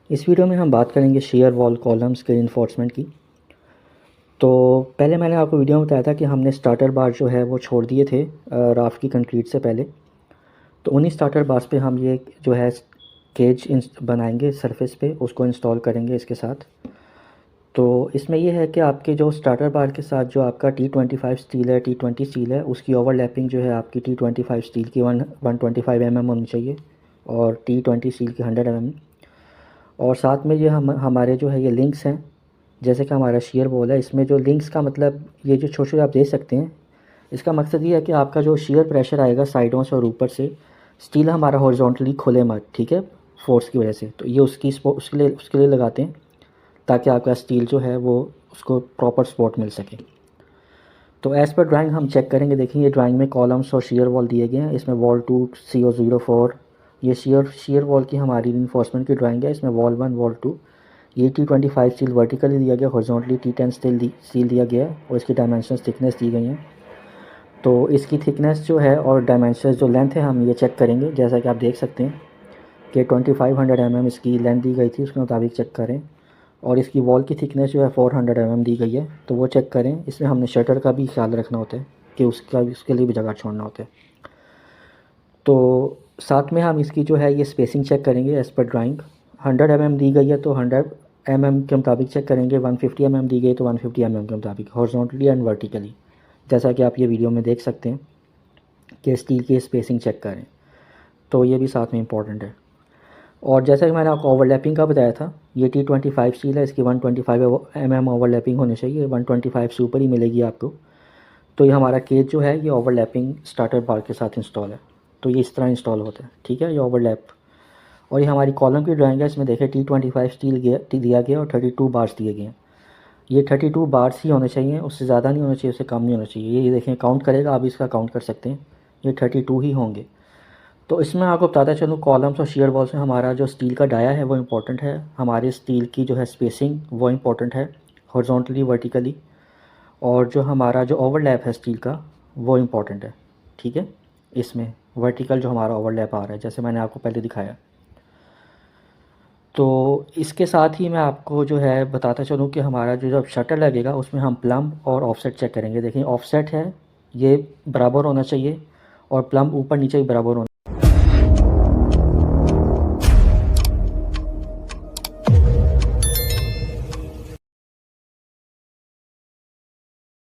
इस वीडियो में हम बात करेंगे शेयर वॉल कॉलम्स के इन्फोर्समेंट की। तो पहले मैंने आपको वीडियो में बताया था कि हमने स्टार्टर बार जो है वो छोड़ दिए थे राफ्ट की कंक्रीट से पहले। तो उन्हीं स्टार्टर बार्स पे हम ये जो है केज बनाएंगे सरफेस पे, उसको इंस्टॉल करेंगे इसके साथ। तो इसमें यह है कि आपके जो स्टार्टर बार के साथ जो आपका T25 स्टील है, T20 स्टील है, उसकी ओवरलैपिंग जो है आपकी T25 स्टील की 125 mm होनी चाहिए और T20 स्टील की 100 mm। और साथ में ये हमारे जो है ये लिंक्स हैं, जैसे कि हमारा शेयर वॉल है, इसमें जो लिंक्स का मतलब ये जो छोटे छोटे आप देख सकते हैं, इसका मकसद ये है कि आपका जो शेयर प्रेशर आएगा साइडों से और ऊपर से, स्टील हमारा हॉरिजॉन्टली खुले मत, ठीक है, फोर्स की वजह से। तो ये उसके लिए लगाते हैं ताकि आपका स्टील जो है वो उसको प्रॉपर सपोर्ट मिल सके। तो एज़ पर ड्राइंग हम चेक करेंगे। देखिए ये ड्राइंग में कॉलम्स और शेयर वॉल दिए गए हैं। इसमें वॉल 2 CO04, ये शेयर वॉल की हमारी रिइंफोर्समेंट की ड्राइंग है। इसमें वॉल 1 वॉल 2, ये T25 स्टील वर्टिकली दिया गया, हॉरिजॉन्टली T10 स्टील दिया गया है और इसकी डायमेंशंस थिकनेस दी गई हैं। तो इसकी थिकनेस जो है और डायमेंशंस जो लेंथ है हम ये चेक करेंगे। जैसा कि आप देख सकते हैं कि 2500 mm इसकी लेंथ दी गई थी, उसके मुताबिक चेक करें। और इसकी वॉल की थिकनेस जो है 400 mm दी गई है, तो वो चेक करें। इसमें हमने शटर का भी ख्याल रखना होता है कि उसके लिए भी जगह छोड़ना होता है। तो साथ में हम इसकी जो है ये स्पेसिंग चेक करेंगे एज़ पर ड्राइंग। 100 mm दी गई है तो 100 mm के मुताबिक चेक करेंगे। 150 mm दी गई तो 150 mm के मुताबिक, हॉरिजॉन्टली एंड वर्टिकली, जैसा कि आप ये वीडियो में देख सकते हैं कि स्टील की स्पेसिंग चेक करें। तो ये भी साथ में इम्पॉर्टेंट है। और जैसा कि मैंने आपको ओवरलैपिंग का बताया था, ये T25 स्टील है, इसकी 125 mm ओवरलैपिंग होनी चाहिए, 125 से ऊपर ही मिलेगी आपको। तो ये हमारा केज जो है ये ओवरलैपिंग स्टार्टर बार के साथ इंस्टॉल है। तो ये इस तरह इंस्टॉल होता है, ठीक है, ये ओवरलैप। और ये हमारी कॉलम की ड्राइंग है। इसमें देखें T25 स्टील दिया गया और 32 बार्स दिए गए हैं। ये 32 बार्स ही होने चाहिए, उससे ज़्यादा नहीं होना चाहिए, उससे कम नहीं होना चाहिए। ये देखें काउंट करेगा, आप इसका काउंट कर सकते हैं, ये 32 ही होंगे। तो इसमें आपको बताता चलूँ, कॉलम्स और शेयर वॉल्स में हमारा जो स्टील का डाया है वो इम्पोर्टेंट है, हमारे स्टील की जो है स्पेसिंग वो इम्पोर्टेंट है, हॉरिजॉन्टली वर्टिकली। और जो हमारा जो ओवरलैप है स्टील का वो इम्पोर्टेंट है, ठीक है। इसमें वर्टिकल जो हमारा ओवरलैप आ रहा है, जैसे मैंने आपको पहले दिखाया। तो इसके साथ ही मैं आपको जो है बताता चलूँ कि हमारा जो जब शटर लगेगा उसमें हम प्लम्ब और ऑफसेट चेक करेंगे। देखिए ऑफसेट है ये बराबर होना चाहिए और प्लम्ब ऊपर नीचे भी बराबर होना